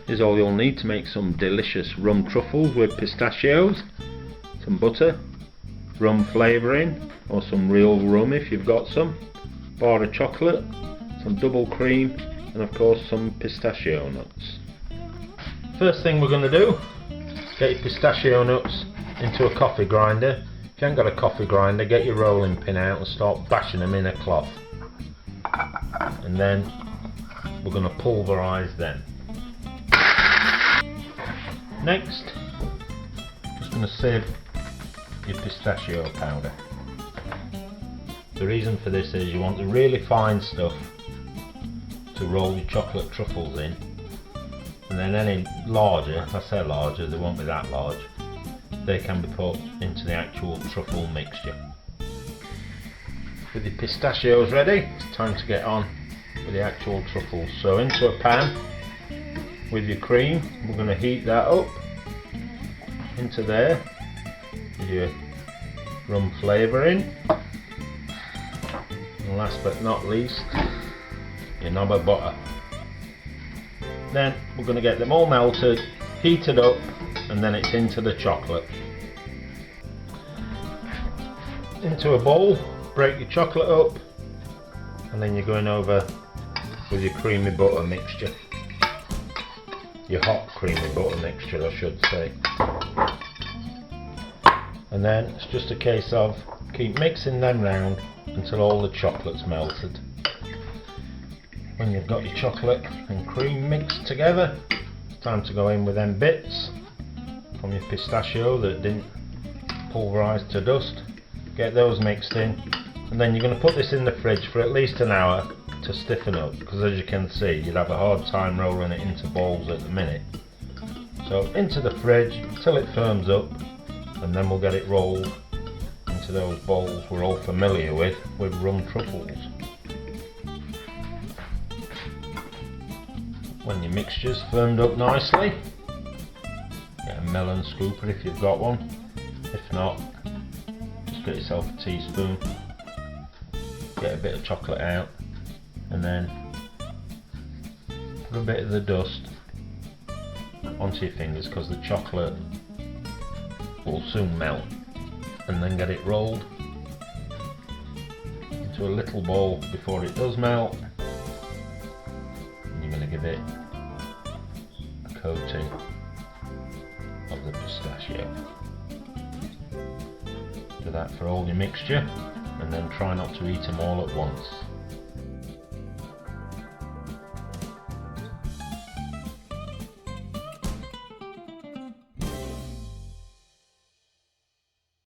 is all you'll need to make some delicious rum truffles with pistachios, some butter, rum flavouring or some real rum if you've got some, bar of chocolate, some double cream, and of course some pistachio nuts. First thing we're going to do, get your pistachio nuts into a coffee grinder. If you haven't got a coffee grinder, get your rolling pin out and start bashing them in a cloth. And then we're going to pulverise them. Next, just going to sieve your pistachio powder. The reason for this is you want the really fine stuff to roll your chocolate truffles in, and then any larger, I say larger, they won't be that large, they can be put into the actual truffle mixture. With your pistachios ready, it's time to get on with the actual truffles. So into a pan with your cream, we're going to heat that up into there with your rum flavouring, and last but not least your knob of butter. Then we're going to get them all melted, heated up, and then it's into the chocolate. Into a bowl, break your chocolate up, and then you're going over with your creamy butter mixture. Your hot creamy butter mixture, I should say. And then it's just a case of keep mixing them round until all the chocolate's melted. When you've got your chocolate and cream mixed together, it's time to go in with them bits from your pistachio that didn't pulverise to dust. Get those mixed in, and then you're going to put this in the fridge for at least an hour to stiffen up, because as you can see you'd have a hard time rolling it into balls at the minute. So into the fridge till it firms up, and then we'll get it rolled into those bowls we're all familiar with rum truffles. When your mixture's firmed up nicely, get a melon scooper if you've got one. If not, just get yourself a teaspoon, get a bit of chocolate out, and then put a bit of the dust onto your fingers, because the chocolate will soon melt, and then get it rolled into a little bowl before it does melt. And you're going to give it a coating of the pistachio. Do that for all your mixture, and then try not to eat them all at once.